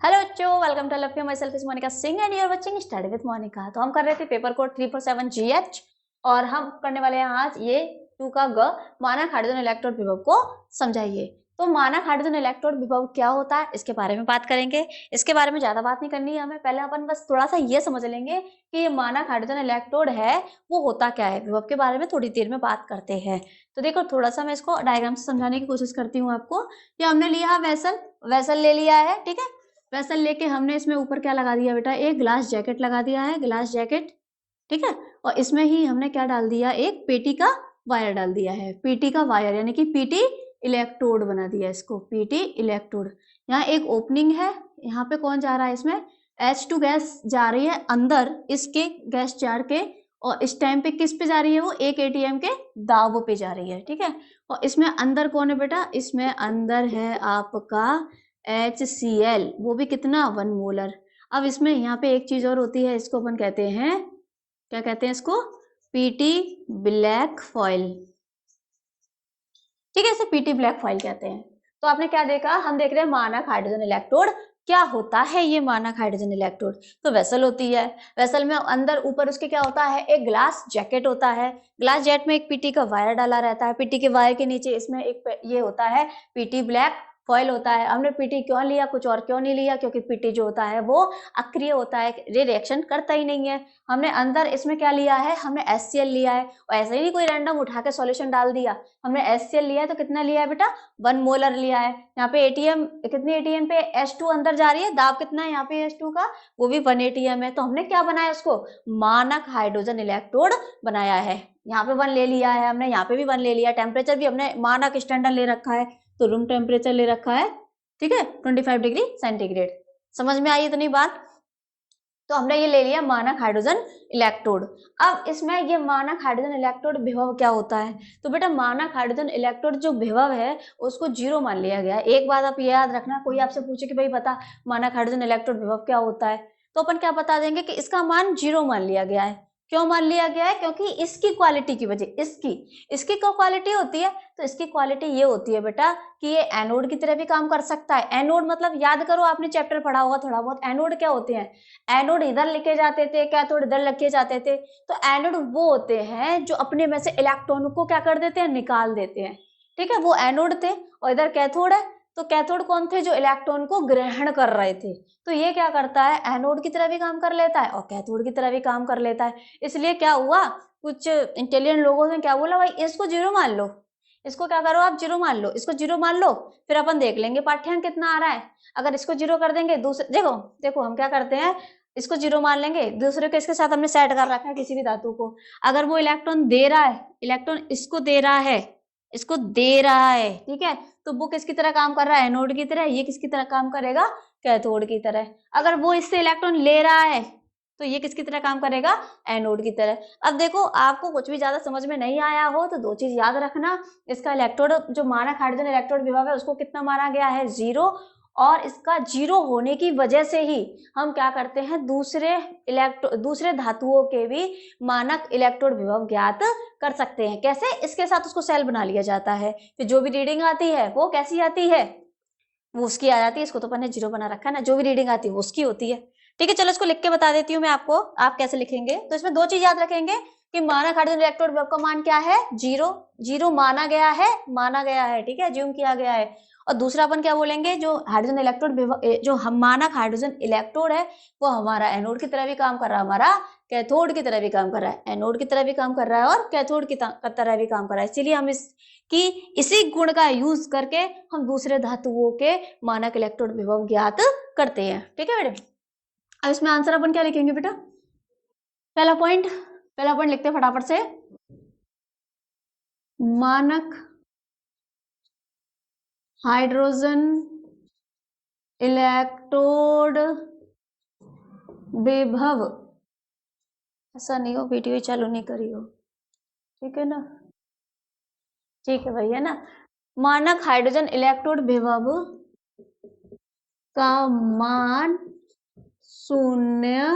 Hello बच्चों, welcome to love you myself is Monika Singh and you are watching study with Monika. तो हम कर रहे थे पेपर कोड 347 जीएच और हम करने वाले हैं आज ये 2 का ग मानक हाइड्रोजन इलेक्ट्रोड विभव को समझाइए। तो मानक हाइड्रोजन इलेक्ट्रोड विभव क्या होता है इसके बारे में बात करेंगे। इसके बारे में ज्यादा बात नहीं करनी है हमें, पहले अपन बस थोड़ा सा ये समझ लेंगे कि ये मानक हाइड्रोजन इलेक्ट्रोड है वो होता क्या है। विभव के बारे में थोड़ी देर में बात करते हैं। तो देखो थोड़ा सा मैं इसको डायग्राम से समझाने की कोशिश करती हूँ आपको। कि हमने लिया वेसल ले लिया है, ठीक है। वेसल लेके हमने इसमें ऊपर क्या लगा दिया बेटा, एक ग्लास जैकेट लगा दिया है, ग्लास जैकेट, ठीक है। और इसमें ही हमने क्या डाल दिया, एक पेटी का वायर डाल दिया है, पीटी का वायर यानी कि पीटी इलेक्ट्रोड बना दिया इसको, पीटी इलेक्ट्रोड। यहाँ एक ओपनिंग है, यहाँ पे कौन जा रहा है, इसमें H2 गैस जा रही है अंदर इसके गैस जार के, और इस टाइम पे किस पे जा रही है, वो एक एटीएम के दाव पे जा रही है, ठीक है। और इसमें अंदर कौन है बेटा, इसमें अंदर है आपका HCl, वो भी कितना, 1 मोलर। अब इसमें यहाँ पे एक चीज और होती है, इसको अपन कहते हैं, क्या कहते हैं इसको, पीटी ब्लैक फॉइल, ठीक है। इसे पीटी ब्लैक फॉइल कहते हैं। तो आपने क्या देखा, हम देख रहे हैं मानक हाइड्रोजन इलेक्ट्रोड क्या होता है। ये मानक हाइड्रोजन इलेक्ट्रोड तो वेसल होती है, वेसल में अंदर ऊपर उसके क्या होता है, एक ग्लास जैकेट होता है, ग्लास जैकेट में एक पीटी का वायर डाला रहता है, पीटी के वायर के नीचे इसमें एक ये होता है पीटी ब्लैक फॉइल होता है। हमने पीटी क्यों लिया, कुछ और क्यों नहीं लिया, क्योंकि पीटी जो होता है वो अक्रिय होता है, रिएक्शन करता ही नहीं है। हमने अंदर इसमें क्या लिया है, हमने HCl लिया है, और ऐसे ही नहीं कोई रैंडम उठा के सॉल्यूशन डाल दिया। हमने HCl लिया है तो कितना लिया है बेटा, 1 मोलर लिया है। यहाँ पे एटीएम, कितनी एटीएम पे H2 अंदर जा रही है, दाब कितना है यहाँ पे H2 का, वो भी 1 एटीएम है। तो हमने क्या बनाया, उसको मानक हाइड्रोजन इलेक्ट्रोड बनाया है। यहाँ पे 1 ले लिया है हमने, यहाँ पे भी 1 ले लिया, टेम्परेचर भी हमने मानक स्टैंडर्ड ले रखा है, तो रूम टेम्परेचर ले रखा है, ठीक है, 25 डिग्री सेंटीग्रेड। समझ में आई इतनी बात। तो हमने ये ले लिया मानक हाइड्रोजन इलेक्ट्रोड। अब इसमें ये मानक हाइड्रोजन इलेक्ट्रोड विभव क्या होता है, तो बेटा मानक हाइड्रोजन इलेक्ट्रोड जो विभव है उसको 0 मान लिया गया है। एक बात आप ये याद रखना, कोई आपसे पूछे कि भाई बता मानक हाइड्रोजन इलेक्ट्रोड विभव क्या होता है, तो अपन क्या बता देंगे कि इसका मान 0 मान लिया गया है। क्यों मान लिया गया है, क्योंकि इसकी क्वालिटी की वजह, इसकी क्या क्वालिटी होती है, तो इसकी क्वालिटी ये होती है बेटा कि ये एनोड की तरह भी काम कर सकता है। एनोड मतलब याद करो, आपने चैप्टर पढ़ा होगा थोड़ा बहुत, एनोड क्या होते हैं, एनोड इधर लिखे जाते थे, कैथोड इधर लिखे जाते थे। तो एनोड वो होते हैं जो अपने में से इलेक्ट्रॉन को क्या कर देते हैं, निकाल देते हैं, ठीक है, वो एनोड थे। और इधर कैथोड है, तो कैथोड कौन थे, जो इलेक्ट्रॉन को ग्रहण कर रहे थे। तो ये क्या करता है, एनोड की तरह भी काम कर लेता है और कैथोड की तरह भी काम कर लेता है। इसलिए क्या हुआ, कुछ इंटेलिजेंट लोगों ने क्या बोला, भाई इसको 0 मान लो, इसको क्या करो आप 0 मान लो, इसको 0 मान लो, फिर अपन देख लेंगे पाठ्यांक कितना आ रहा है। अगर इसको 0 कर देंगे, दूसरे देखो देखो हम क्या करते हैं, इसको 0 मान लेंगे, दूसरे के इसके साथ हमने सेट कर रखा है किसी भी धातु को। अगर वो इलेक्ट्रॉन दे रहा है, इलेक्ट्रॉन इसको दे रहा है, इसको दे रहा है, ठीक है, तो वो किसकी तरह काम कर रहा है, एनोड की तरह। ये किसकी तरह काम करेगा, कैथोड की तरह। अगर वो इससे इलेक्ट्रॉन ले रहा है तो ये किसकी तरह काम करेगा, एनोड की तरह। अब देखो आपको कुछ भी ज्यादा समझ में नहीं आया हो तो 2 चीज याद रखना, इसका इलेक्ट्रोड जो मानक हाइड्रोजन इलेक्ट्रोड विभव है उसको कितना माना गया है, 0। और इसका 0 होने की वजह से ही हम क्या करते हैं, दूसरे धातुओं के भी मानक इलेक्ट्रोड विभव ज्ञात कर सकते हैं। कैसे, इसके साथ उसको सेल बना लिया जाता है, फिर जो भी रीडिंग आती है वो कैसी आती है, वो उसकी आ जाती है। इसको तो अपन ने 0 बना रखा है ना, जो भी रीडिंग आती है वो उसकी होती है, ठीक है। चलो इसको लिख के बता देती हूँ मैं आपको, आप कैसे लिखेंगे। तो इसमें 2 चीज याद रखेंगे कि मानक हाइड्रोजन इलेक्ट्रोड विभव का मान क्या है, 0, 0 माना गया है, ठीक है, ज्यूम किया गया है। और दूसरा अपन क्या बोलेंगे, जो हाइड्रोजन इलेक्ट्रोड जो हम मानक हाइड्रोजन इलेक्ट्रोड है वो हमारा एनोड की तरह भी काम कर रहा है, हमारा कैथोड की तरह भी काम कर रहा है, एनोड की तरह भी काम कर रहा है और कैथोड की तरह भी काम कर रहा है। इसीलिए हम इसी गुण का यूज करके हम दूसरे धातुओं के मानक इलेक्ट्रोड विभव ज्ञात करते हैं, ठीक है बेटे। अब इसमें आंसर अपन क्या लिखेंगे बेटा, पहला पॉइंट लिखते हैं फटाफट से, मानक हाइड्रोजन इलेक्ट्रोड विभव, ऐसा नहीं हो वीडियो चालू नहीं करी हो, ठीक है ना, ठीक है भैया ना। मानक हाइड्रोजन इलेक्ट्रोड विभव का मान 0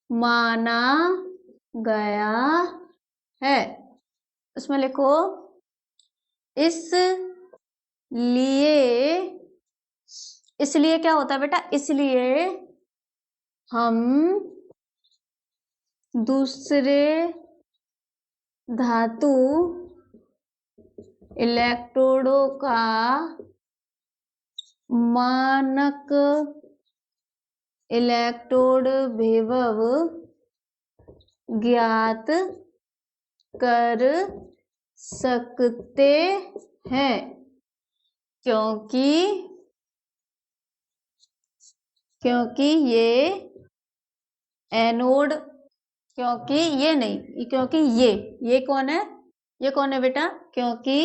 माना गया है। उसमें लिखो, इसलिए इसलिए क्या होता है बेटा, इसलिए हम दूसरे धातु इलेक्ट्रोडों का मानक इलेक्ट्रोड विभव ज्ञात कर सकते हैं, क्योंकि ये एनोड, क्योंकि ये नहीं, क्योंकि ये कौन है, ये कौन है बेटा, क्योंकि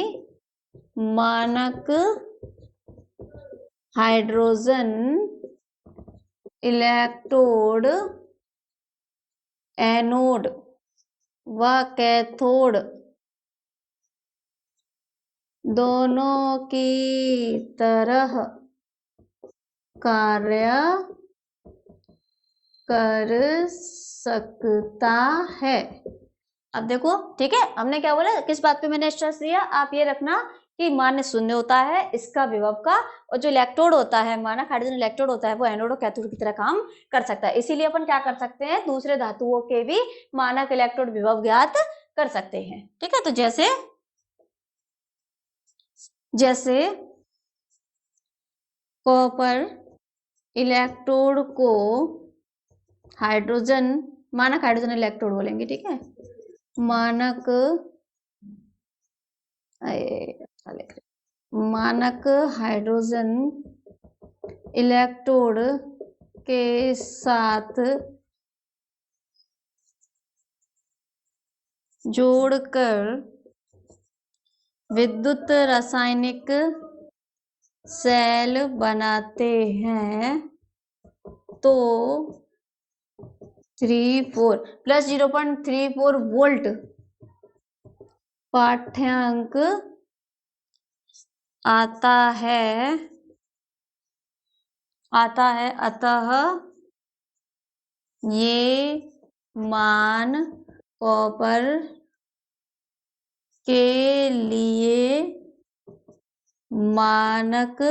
मानक हाइड्रोजन इलेक्ट्रोड एनोड व कैथोड दोनों की तरह कार्य कर सकता है। अब देखो, ठीक है, हमने क्या बोला, किस बात पे मैंने स्ट्रेस दिया, आप ये रखना कि मान्य शून्य होता है इसका विभव का, और जो इलेक्ट्रोड होता है, मानक हाइड्रोजन इलेक्ट्रोड होता है, वो एनोड और कैथोड की तरह काम कर सकता है। इसीलिए अपन क्या कर सकते हैं, दूसरे धातुओं के भी मानक इलेक्ट्रोड विभव ज्ञात कर सकते हैं। ठीक है, तो जैसे कॉपर इलेक्ट्रोड को हाइड्रोजन, मानक हाइड्रोजन इलेक्ट्रोड बोलेंगे, ठीक है, मानक हाइड्रोजन इलेक्ट्रोड के साथ जोड़कर विद्युत रासायनिक सेल बनाते हैं, तो 34 प्लस 0.34 वोल्ट पाठ्यांक आता है, अतः ये मान कॉपर के लिए मानक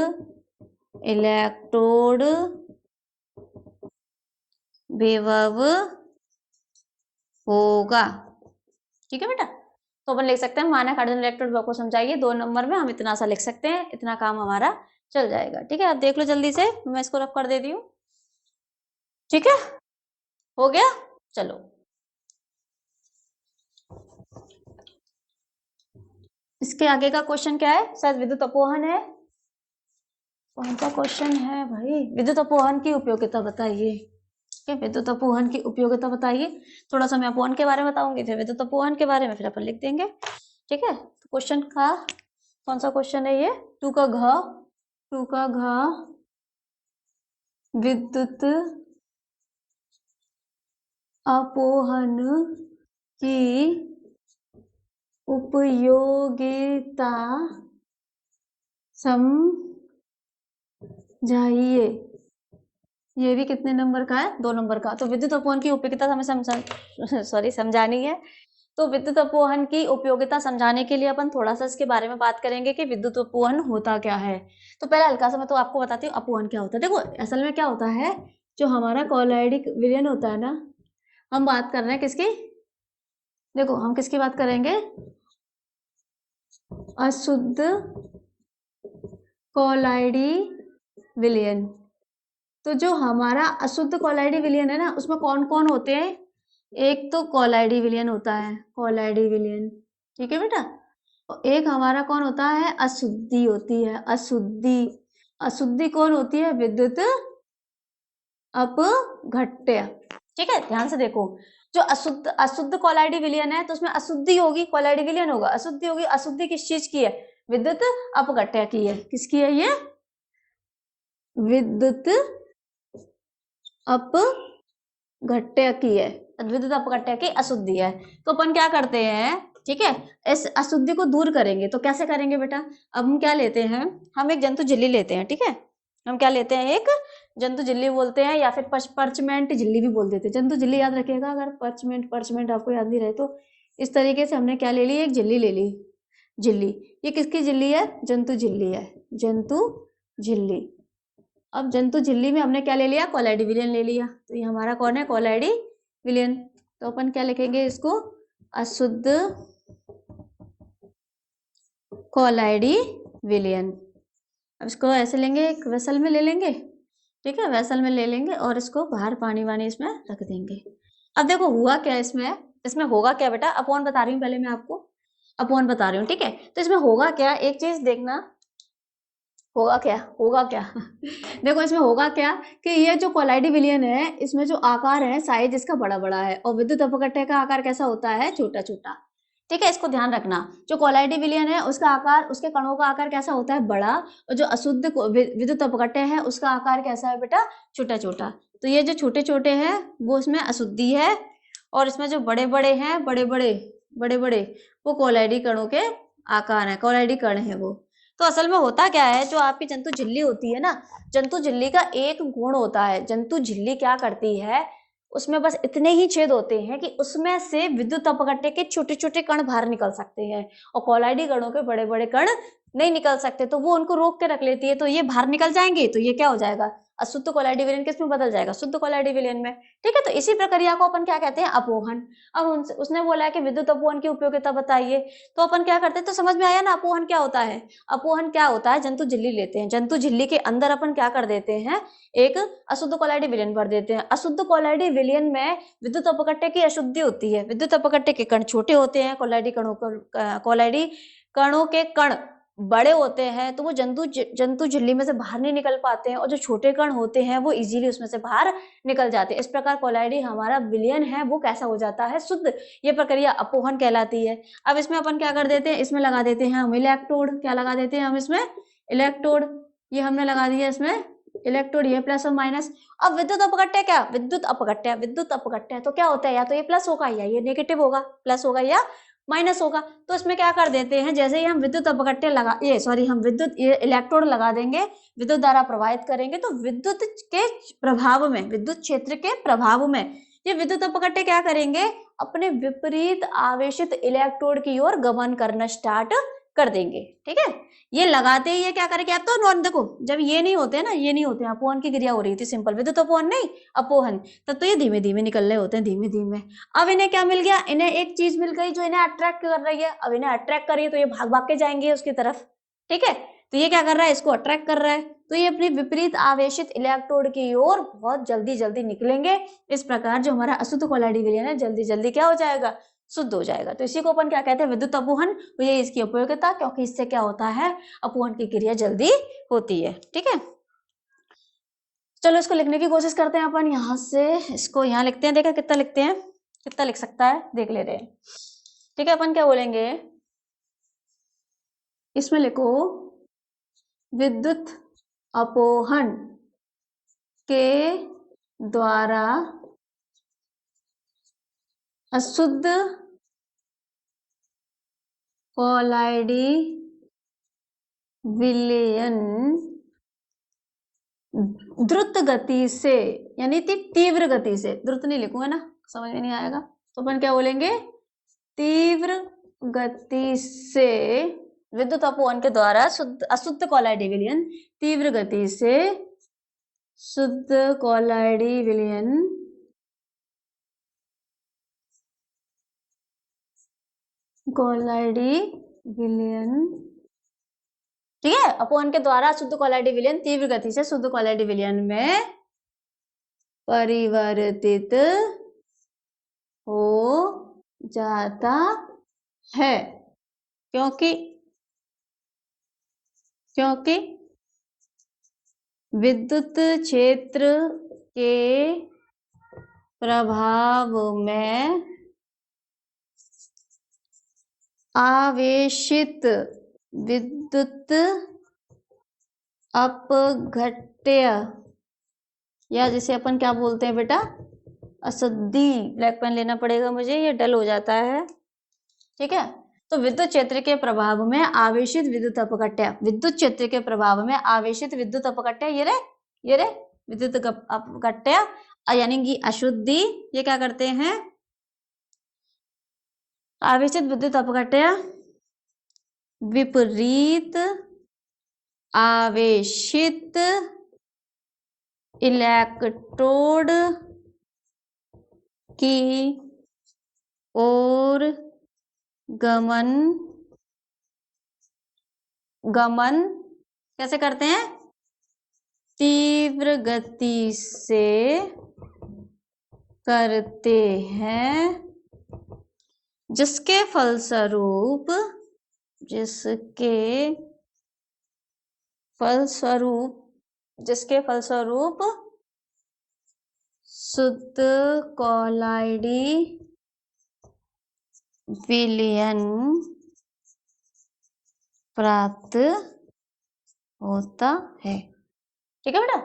इलेक्ट्रोड विभव होगा। ठीक है बेटा, तो अपन लिख सकते हैं मानक हाइड्रोजन इलेक्ट्रोड विभव को समझाइए, 2 नंबर में हम इतना सा लिख सकते हैं, इतना काम हमारा चल जाएगा। ठीक है, अब देख लो जल्दी से, मैं इसको रफ कर देती हूँ। ठीक है, हो गया, चलो इसके आगे का क्वेश्चन क्या है, शायद विद्युत अपवहन है। कौन सा क्वेश्चन है भाई, विद्युत अपवहन की उपयोगिता बताइए। विद्युत अपवहन की उपयोगिता बताइए। थोड़ा सा मैं अपवहन के बारे में बताऊंगी, फिर विद्युत अपवहन के बारे में फिर अपन लिख देंगे। ठीक है, तो क्वेश्चन का कौन सा क्वेश्चन है ये, 2 का घ विद्युत अपवहन की उपयोगिता समझाइए। ये भी कितने नंबर का है, 2 नंबर का। तो विद्युत अपवहन की उपयोगिता हमें समझानी है। तो विद्युत अपवहन की उपयोगिता समझाने के लिए अपन थोड़ा सा इसके बारे में बात करेंगे कि विद्युत अपवहन होता क्या है। तो पहले हल्का सा मैं तो आपको बताती हूँ अपवहन क्या होता है। देखो असल में क्या होता है, जो हमारा कॉलॉइडिक विलयन होता है ना, हम बात कर रहे हैं किसकी, देखो हम किसकी बात करेंगे, अशुद्ध कॉलॉइडी विलयन। तो जो हमारा अशुद्ध कॉलॉइडी विलयन है ना, उसमें कौन कौन होते हैं, एक तो कॉलॉइडी विलयन होता है, कॉलॉइडी विलयन, ठीक है बेटा। और एक हमारा कौन होता है, अशुद्धि होती है, अशुद्धि कौन होती है, विद्युत अपघट्य। ठीक है, ध्यान से देखो, जो अशुद्ध कॉलॉइडी विलयन है तो उसमें अशुद्धि होगी, कॉलॉइडी विलयन होगा, अशुद्धि होगी। अशुद्धि किस चीज की है, विद्युत अपघट्य की है। किसकी है ये, विद्युत अपघट्य की है, विद्युत अपघट्य की अशुद्धि है। तो अपन क्या करते हैं, ठीक है, इस अशुद्धि को दूर करेंगे। तो कैसे करेंगे बेटा, अब हम क्या लेते हैं, हम एक जंतु झिल्ली लेते हैं। ठीक है, हम क्या लेते हैं, एक जंतु झिल्ली बोलते हैं, या फिर पर्चमेंट झिल्ली भी बोल देते हैं। जंतु झिल्ली याद रखिएगा, अगर पर्चमेंट आपको याद नहीं रहे तो। इस तरीके से हमने क्या ले ली, एक झिल्ली ले ली, झिल्ली। ये किसकी झिल्ली है, जंतु झिल्ली है, जंतु झिल्ली। अब जंतु झिल्ली में हमने क्या ले लिया, कोलाइडी विलयन ले लिया, तो ये हमारा कौन है, कोलाइडी विलयन। तो अपन क्या लिखेंगे इसको, अशुद्ध कोलाइडी विलयन। अब इसको ऐसे लेंगे, एक वेसल में ले लेंगे, ठीक है, वेसल में ले लेंगे और इसको बाहर पानी वानी इसमें रख देंगे। अब देखो हुआ क्या इसमें होगा क्या बेटा, अपॉन बता रही हूँ पहले मैं आपको, अपॉन बता रही हूँ, ठीक है। तो इसमें होगा क्या, एक चीज देखना, होगा क्या देखो इसमें होगा क्या कि ये जो कोलाइडी विलयन है इसमें जो आकार है साइज इसका बड़ा बड़ा है और विद्युत अपघट्य का आकार कैसा होता है, छोटा छोटा, ठीक है। इसको ध्यान रखना, जो कोलाइडी विलयन है उसका आकार, उसके कणों का आकार कैसा होता है, बड़ा, और जो अशुद्ध विद्युत अपघट्य है उसका आकार कैसा है बेटा, छोटा छोटा। तो ये जो छोटे छोटे हैं वो इसमें अशुद्धि है और इसमें जो बड़े बड़े हैं, बड़े बड़े वो कोलाइडी कणों के आकार है, कोलाइडी कण है वो। तो असल में होता क्या है, जो आपकी जंतु झिल्ली होती है ना, जंतु झिल्ली का एक गुण होता है, जंतु झिल्ली क्या करती है, उसमें बस इतने ही छेद होते हैं कि उसमें से विद्युत अपघट्य के छोटे छोटे कण बाहर निकल सकते हैं और कोलाइडी कणों के बड़े बड़े कण नहीं निकल सकते, तो वो उनको रोक के रख लेती है, तो ये बाहर निकल जाएंगे, तो ये क्या हो जाएगा, अशुद्ध कोलाइडी विलयन किसमें बदल जाएगा, शुद्ध कोलाइडी विलयन में, ठीक है। तो इसी प्रक्रिया को अपन क्या कहते हैं, अपोहन। अब उसने बोला है कि विद्युत अपोहन की उपयोगिता बताइए, तो अपन क्या करते हैं, तो समझ में आया ना अपोहन क्या होता है। अपोहन क्या होता है, जंतु झिल्ली लेते हैं, जंतु झिल्ली के अंदर अपन क्या कर देते हैं, एक अशुद्ध कोलाइडी विलयन भर देते हैं। अशुद्ध कोलाइडी विलयन में विद्युत अपघट्य की अशुद्धि होती है, विद्युत अपघट्य के कण छोटे होते हैं, कोलाइडी कणों के कण बड़े होते हैं, तो वो जंतु झिल्ली में से बाहर नहीं निकल पाते हैं और जो छोटे कण होते हैं वो इजीली उसमें से बाहर निकल जाते हैं। इस प्रकार कोलाइडी हमारा विलयन है वो कैसा हो जाता है, शुद्ध। ये प्रक्रिया अपोहन कहलाती है। अब इसमें अपन क्या कर देते हैं, इसमें लगा देते हैं हम इलेक्ट्रोड, क्या लगा देते हैं हम इसमें, इलेक्ट्रोड, ये हमने लगा दिया इसमें इलेक्ट्रोड, ये प्लस और माइनस। अब विद्युत अपघट्य क्या, विद्युत अपघट्य तो क्या होता है, या तो ये प्लस होगा या ये नेगेटिव होगा, प्लस होगा या माइनस होगा। तो इसमें क्या कर देते हैं, जैसे ही हम विद्युत अपघट्य हम विद्युत इलेक्ट्रोड लगा देंगे, विद्युत धारा प्रवाहित करेंगे, तो विद्युत के प्रभाव में, विद्युत क्षेत्र के प्रभाव में ये विद्युत अपघट्य क्या करेंगे, अपने विपरीत आवेशित इलेक्ट्रोड की ओर गमन करना स्टार्ट कर देंगे, ठीक है। ये लगाते ही ये क्या करेंगे, आप तो नॉन देखो, जब ये नहीं होते ना, ये नहीं होते, अपोहन की क्रिया हो रही थी सिंपल, विद्युत अपोहन नहीं अपोहन, तब तो ये धीमे धीमे निकल रहे होते हैं, धीमे धीमे। अब इन्हें क्या मिल गया, इन्हें एक चीज मिल गई जो इन्हें अट्रैक्ट कर रही है। अब इन्हें अट्रैक्ट कर रही है तो ये भाग भाग के जाएंगे उसकी तरफ, ठीक है। तो ये क्या कर रहा है, इसको अट्रैक्ट कर रहा है, तो ये अपनी विपरीत आवेशित इलेक्ट्रोड की ओर बहुत जल्दी जल्दी निकलेंगे। इस प्रकार जो हमारा अशुद्ध कोलाइडी विलयन है जल्दी जल्दी क्या हो जाएगा, शुद्ध हो जाएगा। तो इसी को अपन क्या कहते हैं, विद्युत अपोहन। तो ये इसकी उपयोगिता, क्योंकि इससे क्या होता है, अपोहन की क्रिया जल्दी होती है, ठीक है। चलो इसको लिखने की कोशिश करते हैं अपन, यहां से इसको यहां लिखते हैं, देखा कितना लिखते हैं, कितना लिख सकता है देख ले रहे हैं, ठीक है। अपन क्या बोलेंगे, इसमें लिखो विद्युत अपोहन के द्वारा अशुद्ध कोलाइडी विलयन द्रुत गति से, यानी तीव्र गति से, द्रुत नहीं लिखूंगा ना, समझ में नहीं आएगा, तो अपन क्या बोलेंगे, तीव्र गति से विद्युत अपोहन के द्वारा अशुद्ध कोलाइडी विलयन, तीव्र गति से शुद्ध कोलाइडी विलयन ठीक है, अपोहन के द्वारा शुद्ध कोलाइडी विलयन तीव्र गति से शुद्ध कोलाइडी विलयन में परिवर्तित हो जाता है, क्योंकि विद्युत क्षेत्र के प्रभाव में आवेशित विद्युत अपघट्य, या जिसे अपन क्या बोलते हैं बेटा, अशुद्धि, ब्लैक पेन लेना पड़ेगा मुझे, ये डल हो जाता है, ठीक है। तो विद्युत क्षेत्र के प्रभाव में आवेशित विद्युत अपघट्य, विद्युत क्षेत्र के प्रभाव में आवेशित विद्युत अपघट्य, ये रे विद्युत अपघट्य यानी कि अशुद्धि, ये क्या करते हैं, आवेशित विद्युत अपघट्य विपरीत आवेशित इलेक्ट्रोड की ओर गमन कैसे करते हैं? तीव्र गति से करते हैं, जिसके फलस्वरूप शुद्ध कोलाइडी विलयन प्राप्त होता है। ठीक है बेटा,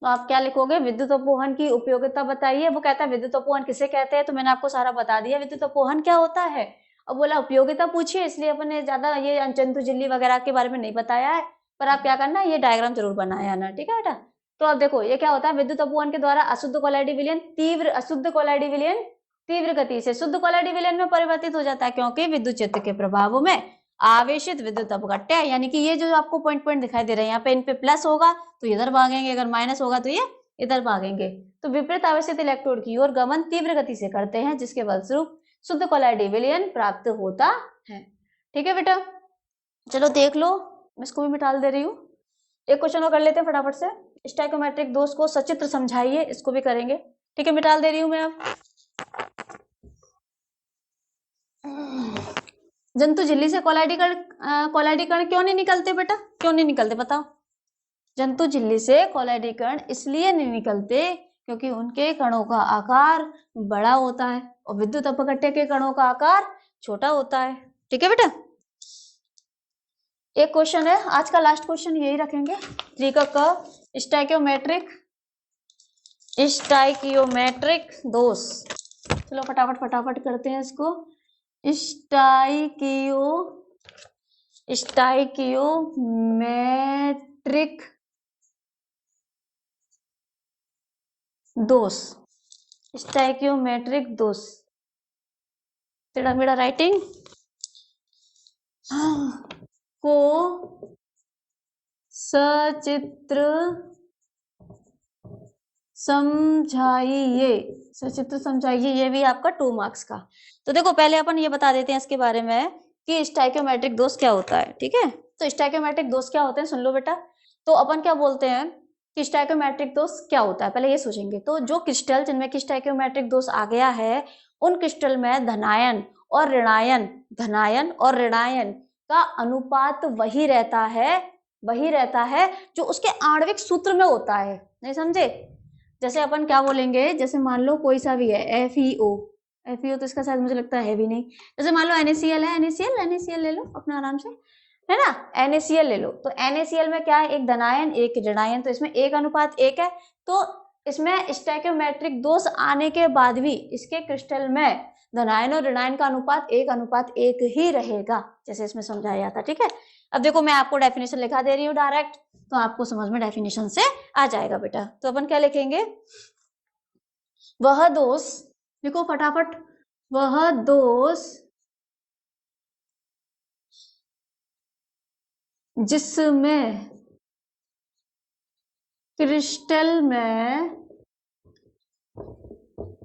तो आप क्या लिखोगे? विद्युत अपवहन की उपयोगिता बताइए। वो कहता है विद्युत अपवहन किसे कहते हैं, तो मैंने आपको सारा बता दिया विद्युत अपवहन क्या होता है। अब बोला उपयोगिता पूछिए, इसलिए अपन ने ज्यादा ये जंतु झिल्ली वगैरह के बारे में नहीं बताया है, पर आप क्या करना, ये डायग्राम जरूर बनाया ना। ठीक है बेटा, तो अब देखो ये क्या होता है, विद्युत अपवहन के द्वारा अशुद्ध कोलाइडी विलयन तीव्र गति से शुद्ध कोलाइडी विलयन में परिवर्तित हो जाता है, क्योंकि विद्युत क्षेत्र के प्रभाव में आवेशित विद्युत अपघट्य, यानी कि ये जो आपको पॉइंट दिखाई दे रहे हैं, यहाँ पे इन पे प्लस होगा तो इधर भागेंगे, अगर माइनस होगा तो ये इधर भागेंगे। तो विपरीत आवेशित इलेक्ट्रोड की ओर गमन तीव्र गति से करते हैं, जिसके फलस्वरूप शुद्ध कोलाइडी विलयन प्राप्त होता है। ठीक है बेटा, चलो देख लो, मैं इसको भी मिटा दे रही हूँ। एक क्वेश्चन और कर लेते हैं फटाफट से। स्टोइकोमेट्रिक दोष को सचित्र समझाइए, इसको भी करेंगे। ठीक है, मिटा दे रही हूँ मैं अब। जंतु झिल्ली से कोलाइडी कण क्यों नहीं निकलते बेटा? क्यों नहीं निकलते बताओ? जंतु झिल्ली से कोलाइडी कण इसलिए नहीं निकलते क्योंकि उनके कणों का आकार बड़ा होता है और विद्युत अपघट्य के कणों का आकार छोटा होता है। ठीक है बेटा, एक क्वेश्चन है आज का, लास्ट क्वेश्चन यही रखेंगे। स्टोइकोमेट्रिक दोष। चलो फटाफट करते हैं इसको। स्टोइकियोमेट्रिक दोष, स्टोइकियोमेट्रिक दोष, टेढ़ा मेढ़ा राइटिंग को सचित्र समझाइए। ये भी आपका 2 मार्क्स का। तो देखो पहले अपन ये बता देते हैं इसके बारे में कि स्टोइकोमेट्रिक दोष क्या होता है। ठीक है, तो स्टोइकोमेट्रिक दोष क्या होते हैं सुन लो बेटा। तो अपन क्या बोलते हैं कि स्टोइकोमेट्रिक दोष क्या होता है, पहले ये सोचेंगे। तो जो क्रिस्टल जिनमें कि स्टोइकोमेट्रिक दोष आ गया है, उन क्रिस्टल में धनायन और ऋणायन का अनुपात वही रहता है जो उसके आणविक सूत्र में होता है। नहीं समझे? जैसे अपन क्या बोलेंगे, जैसे मान लो कोई सा भी है FeO तो इसका शायद मुझे लगता है भी नहीं। जैसे मान लो NaCl है, NaCl ले लो अपना आराम से, है ना, NaCl ले लो। तो NaCl में क्या है, एक धनायन एक ऋणायन, तो इसमें 1:1 है। तो इसमें स्टोइकोमेट्रिक दोष आने के बाद भी इसके क्रिस्टल में धनायन और ऋणायन का अनुपात 1:1 ही रहेगा, जैसे इसमें समझाया था। ठीक है, अब देखो मैं आपको डेफिनेशन लिखा दे रही हूँ डायरेक्ट, तो आपको समझ में डेफिनेशन से आ जाएगा बेटा। तो अपन क्या लिखेंगे, वह दोष, देखो फटाफट, वह दोष जिसमें क्रिस्टल में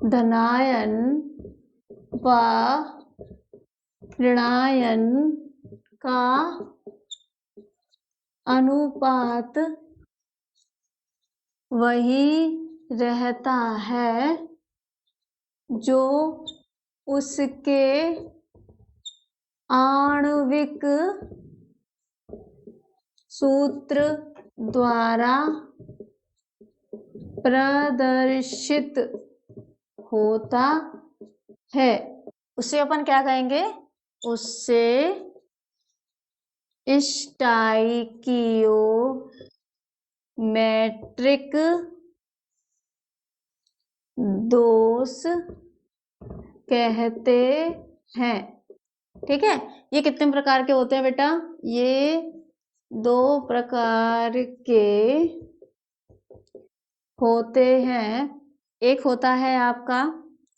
धनायन व ऋणायन का अनुपात वही रहता है जो उसके आणविक सूत्र द्वारा प्रदर्शित होता है। उसे अपन क्या कहेंगे, उससे स्टोइकियोमेट्रिक दोष कहते हैं। ठीक है, ये कितने प्रकार के होते हैं बेटा, ये 2 प्रकार के होते हैं। एक होता है आपका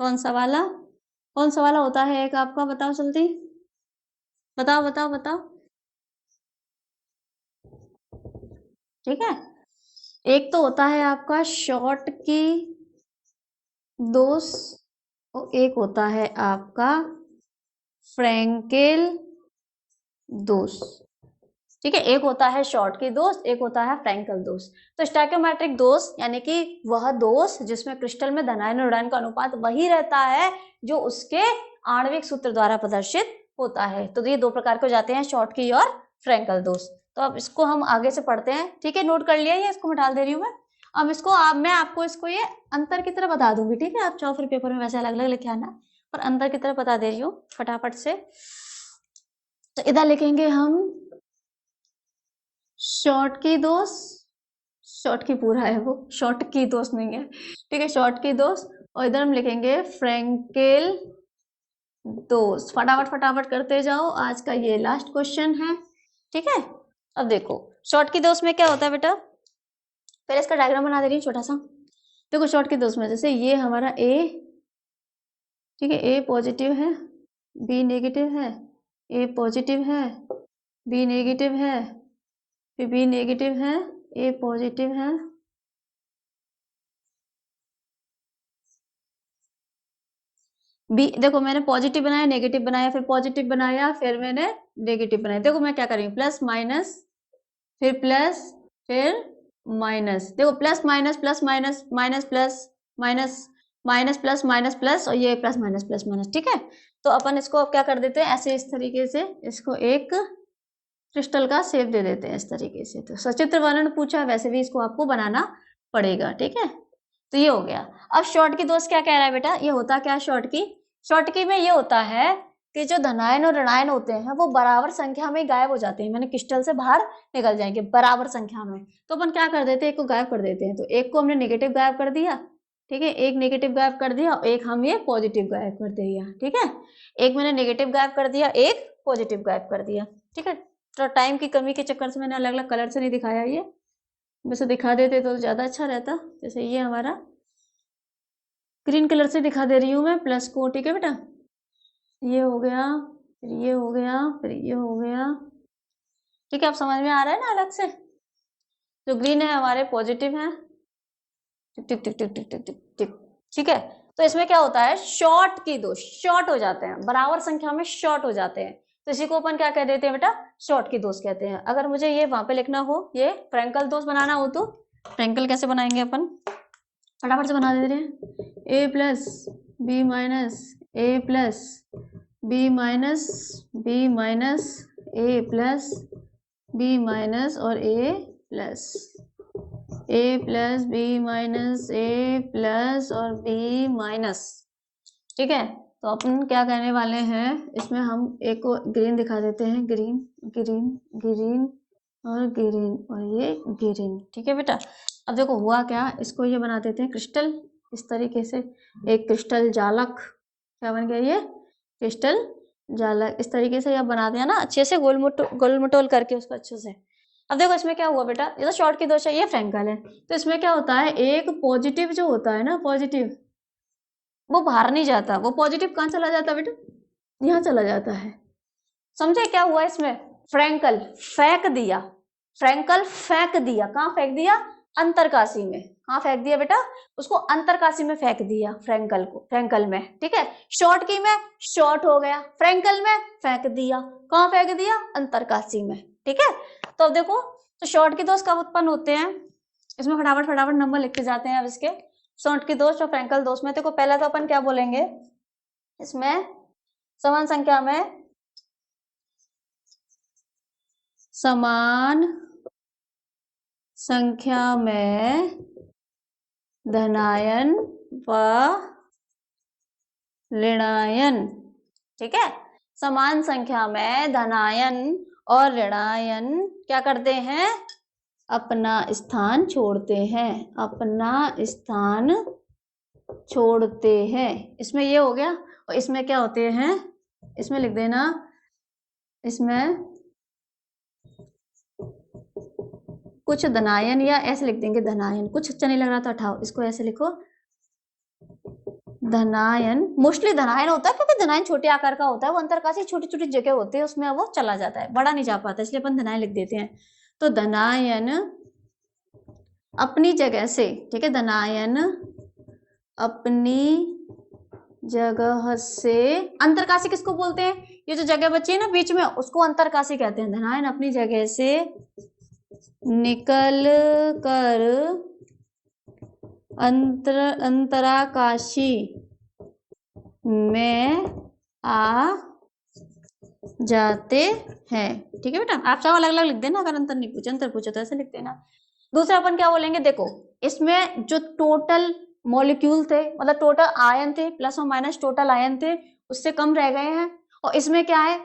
कौन सा वाला होता है एक आपका, बताओ जल्दी, बताओ। ठीक है, एक तो होता है आपका शॉर्ट की दोष और एक होता है आपका फ्रैंकेल दोष। ठीक है, एक होता है शॉर्ट की दोष, एक होता है फ्रैंकल दोष। तो स्टोइकोमेट्रिक दोष यानी कि वह दोष जिसमें क्रिस्टल में धनायन और ऋणायन का अनुपात वही रहता है जो उसके आणविक सूत्र द्वारा प्रदर्शित होता है। तो ये दो प्रकार के हो जाते हैं, शॉर्ट की और फ्रैंकल दोष। तो अब इसको हम आगे से पढ़ते हैं। ठीक है, नोट कर लिया, ये इसको मैं डाल दे रही हूँ मैं। अब इसको मैं आपको इसको ये अंतर की तरह बता दूंगी। ठीक है, आप चाहो फिर पेपर में वैसे अलग अलग लिखे आना, पर अंतर की तरह बता दे रही हूँ फटाफट से। तो इधर लिखेंगे हम शॉर्ट की दोष, शॉर्ट की पूरा है वो, शॉर्ट की दोष नहीं है। ठीक है, शॉर्ट की दोष, और इधर हम लिखेंगे फ्रैंकेल दोष। फटाफट फटाफट करते जाओ, आज का ये लास्ट क्वेश्चन है। ठीक है, अब देखो शॉर्ट की दोष में क्या होता है बेटा, पहले इसका डायग्राम बना दे रही हूँ छोटा सा। देखो शॉर्ट की दोष में जैसे ये हमारा ए, ठीक है, ए पॉजिटिव है, बी नेगेटिव है, ए पॉजिटिव है, बी नेगेटिव है, फिर बी नेगेटिव है, ए पॉजिटिव है, बी, देखो मैंने पॉजिटिव बनाया, नेगेटिव बनाया, फिर पॉजिटिव बनाया, फिर मैंने नेगेटिव बनाया। देखो मैं क्या कर रही हूँ, प्लस माइनस, फिर प्लस, फिर माइनस। देखो plus minus plus minus, minus plus, minus minus plus, minus plus, और ये प्लस माइनस प्लस माइनस। ठीक है, तो अपन इसको अब क्या कर देते हैं, ऐसे इस तरीके से इसको एक क्रिस्टल का शेप दे देते हैं इस तरीके से। तो सचित्र वर्णन पूछा, वैसे भी इसको आपको बनाना पड़ेगा। ठीक है, तो ये हो गया। अब शॉर्ट की दोस्त क्या कह रहा है बेटा, ये होता क्या है शॉर्ट की, शॉर्ट की में ये होता है कि जो धनायन और ऋणायन होते हैं वो बराबर संख्या में गायब हो जाते हैं, मैंने क्रिस्टल से बाहर निकल जाएंगे बराबर संख्या में। तो अपन क्या कर देते हैं, एक को गायब कर देते हैं। तो एक को हमने नेगेटिव गायब कर दिया, ठीक है, एक नेगेटिव गायब कर दिया, एक हम ये पॉजिटिव गायब कर दिया। ठीक है, एक मैंने नेगेटिव गायब कर दिया, एक पॉजिटिव गायब कर दिया। ठीक है, तो टाइम की कमी के चक्कर से मैंने अलग अलग कलर से नहीं दिखाया, ये वैसे दिखा देते तो ज्यादा अच्छा रहता। जैसे ये हमारा ग्रीन कलर से दिखा दे रही हूँ मैं प्लस को। ठीक है बेटा, ये हो गया, फिर ये हो गया, फिर ये हो गया। ठीक है, अब समझ में आ रहा है ना अलग से। जो ग्रीन है हमारे पॉजिटिव है, टिक टिक टिक टिक टिक टिक टिक टिक। ठीक है, तो इसमें क्या होता है, शॉर्ट की दोष, शॉर्ट हो जाते हैं, बराबर संख्या में शॉर्ट हो जाते हैं। तो इसी को अपन क्या कह देते हैं बेटा, शॉर्ट की दोष कहते हैं। अगर मुझे ये वहां पे लिखना हो, ये फ्रैंकल दोष बनाना हो, तो फ्रैंकल कैसे बनाएंगे अपन, फटाफट से बना दे रहे हैं। A plus B minus A plus B minus B minus A plus B minus और A plus B minus A plus और बी माइनस। ठीक है, तो अपन क्या कहने वाले हैं, इसमें हम एक को ग्रीन दिखा देते हैं, ग्रीन ग्रीन ग्रीन और ग्रीन और ये ग्रीन। ठीक है बेटा, अब देखो हुआ क्या, इसको ये बना देते हैं क्रिस्टल इस तरीके से, एक क्रिस्टल जालक, क्या बन गया ये क्रिस्टल जालक। इस तरीके से आप बना दिया ना अच्छे से, गोल मटोल करके उसको अच्छे से। अब देखो इसमें क्या हुआ बेटा, ये तो शॉर्ट की दोष है, ये फ्रैंकल है। तो इसमें क्या होता है, एक पॉजिटिव जो होता है ना, पॉजिटिव वो बाहर नहीं जाता, वो पॉजिटिव कहाँ चला जाता है बेटा, यहाँ चला जाता है। समझे क्या हुआ इसमें, फ्रैंकल फेंक दिया, फ्रैंकल फेंक दिया, कहाँ फेंक दिया, अंतरकाशी में। कहाँ फेंक दिया बेटा, उसको अंतरकाशी में फेंक दिया, फ्रैंकल को, फ्रैंकल में। ठीक है, शॉर्ट की में शॉर्ट हो गया, फ्रैंकल में फेंक दिया, कहाँ फेंक दिया, अंतरकाशी में। ठीक है, तो अब देखो, तो शॉर्ट की दोष कब उत्पन्न होते हैं, इसमें फटाफट फटाफट नंबर लिखते जाते हैं। अब इसके शॉर्ट की दोष और फ्रैंकल दोष में देखो, पहला तो अपन क्या बोलेंगे, इसमें समान संख्या में, समान संख्या में धनायन व ऋणायन। ठीक है, समान संख्या में धनायन और ऋणायन क्या करते हैं, अपना स्थान छोड़ते हैं, अपना स्थान छोड़ते हैं। इसमें ये हो गया, और इसमें क्या होते हैं, इसमें लिख देना, इसमें कुछ धनायन, या ऐसे लिख देंगे धनायन, कुछ अच्छा नहीं लग रहा था, हटाओ इसको, ऐसे लिखो धनायन। मोस्टली धनायन होता है क्योंकि धनायन छोटे आकार का होता है, वो अंतरकाशी छोटी छोटी जगह होती है, उसमें वो चला जाता है, बड़ा नहीं जा पाता, इसलिए अपन धनायन लिख देते हैं। तो धनायन अपनी जगह से, ठीक है, धनायन अपनी जगह से, अंतरकाशी किसको बोलते हैं, ये जो जगह बची है ना बीच में उसको अंतरकाशी कहते हैं। धनायन अपनी जगह से निकल कर अंतराकाशी में आ जाते हैं। ठीक है बेटा, आप सब अलग अलग लिख देना, अगर अंतर नहीं पूछे, अंतर पूछे तो ऐसे लिख देना। दूसरा अपन क्या बोलेंगे, देखो इसमें जो टोटल मॉलिक्यूल थे, मतलब टोटल आयन थे, प्लस और माइनस टोटल आयन थे, उससे कम रह गए हैं। और इसमें क्या है,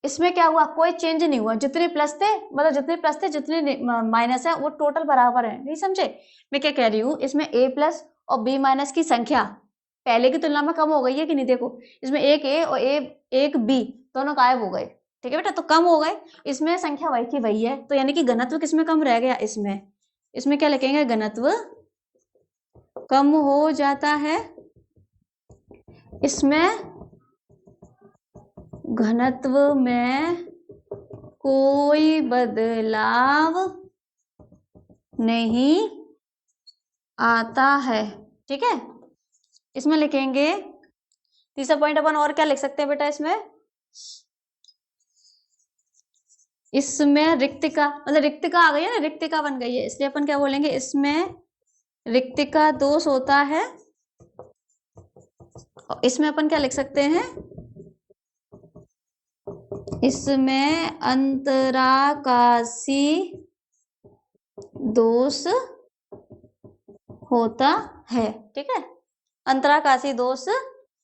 इसमें क्या हुआ, कोई चेंज नहीं हुआ, जितने प्लस थे मतलब जितने प्लस थे जितने माइनस है वो टोटल बराबर है। नहीं समझे मैं क्या कह रही हूँ, इसमें ए प्लस और बी माइनस की संख्या पहले की तुलना में कम हो गई है कि नहीं, देखो इसमें एक ए और एक बी दोनों गायब हो गए। ठीक है बेटा, तो कम हो गए, इसमें संख्या वही की वही है, तो यानी कि घनत्व किसमें कम रह गया, इसमें क्या लिखेंगे, घनत्व कम हो जाता है। इसमें घनत्व में कोई बदलाव नहीं आता है। ठीक है, इसमें लिखेंगे तीसरा पॉइंट अपन और क्या लिख सकते हैं बेटा, इसमें रिक्तिका, मतलब रिक्तिका आ गई है ना, रिक्तिका बन गई है, इसलिए अपन क्या बोलेंगे, इसमें रिक्तिका दोष होता है। और इसमें अपन क्या लिख सकते हैं, इसमें अंतराकाशी दोष होता है। ठीक है, अंतराकाशी दोष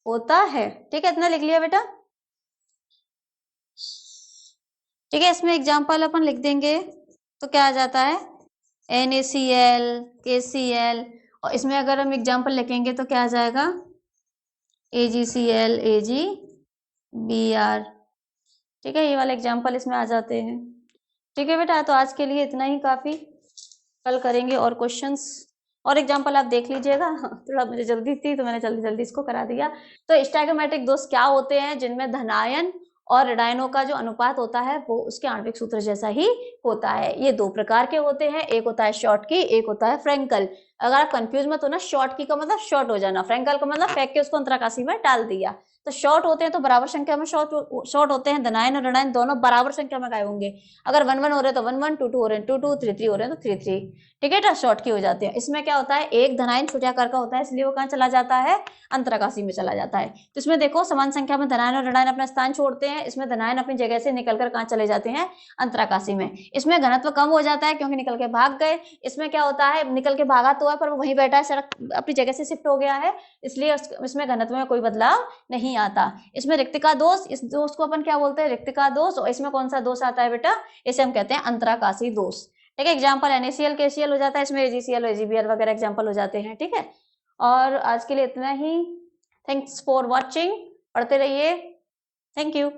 होता है। ठीक है, इतना लिख लिया बेटा। ठीक है, इसमें एग्जाम्पल अपन लिख देंगे तो क्या आ जाता है, NaCl, KCl, और इसमें अगर हम एग्जाम्पल लिखेंगे तो क्या आ जाएगा, AgCl, AgBr। ठीक है, ये वाले एग्जाम्पल इसमें आ जाते हैं। ठीक है बेटा, तो आज के लिए इतना ही काफी, कल करेंगे और क्वेश्चंस और एग्जाम्पल आप देख लीजिएगा। थोड़ा मुझे जल्दी थी तो मैंने जल्दी जल्दी इसको करा दिया। तो स्टैइकोमेट्रिक दोष क्या होते हैं, जिनमें धनायन और ऋणायनों का जो अनुपात होता है वो उसके आणविक सूत्र जैसा ही होता है। ये दो प्रकार के होते हैं, एक होता है शॉर्टकी, एक होता है फ्रैंकल। अगर आप कंफ्यूज मत हो ना, शॉर्टकी का मतलब शॉर्ट हो जाना, फ्रैंकल का मतलब फेंक के उसको अंतराकाशी में डाल दिया। तो शॉर्ट होते हैं तो बराबर संख्या में शॉर्ट होते हैं, धनायन और ऋणायन दोनों बराबर संख्या में गायब होंगे। अगर 1 1 हो रहे तो 1 1, 2 2 हो रहे हैं 2 2, 3 3 हो रहे हैं तो 3 3। ठीक है, शॉर्ट की हो जाती है। इसमें क्या होता है, एक धनायन छोटे आकार का होता है, इसलिए वो कहाँ चला जाता है, अंतराकाशी में चला जाता है। तो इसमें देखो समान संख्या में धनायन और ऋणायन अपना स्थान छोड़ते हैं, इसमें धनायन अपनी जगह से निकलकर कहाँ चले जाते हैं, अंतराकाशी में। इसमें घनत्व कम हो जाता है क्योंकि निकल के भाग गए। इसमें क्या होता है, निकल के भागा तो है पर वो वहीं बैठा है, सड़क अपनी जगह से शिफ्ट हो गया है, इसलिए इसमें घनत्व में कोई बदलाव नहीं आता। इसमें रिक्तिका दोष, इस दोष को अपन क्या बोलते हैं, रिक्तिका दोष। और इसमें कौन सा दोष आता है बेटा, इसे हम कहते हैं अंतराकाशी दोष। ठीक है, एग्जाम्पल NaCl, KCl हो जाता है, इसमें AgCl, AgBr वगैरह एग्जाम्पल हो जाते हैं। ठीक है, और आज के लिए इतना ही। थैंक्स फॉर वॉचिंग, पढ़ते रहिए। Thank you.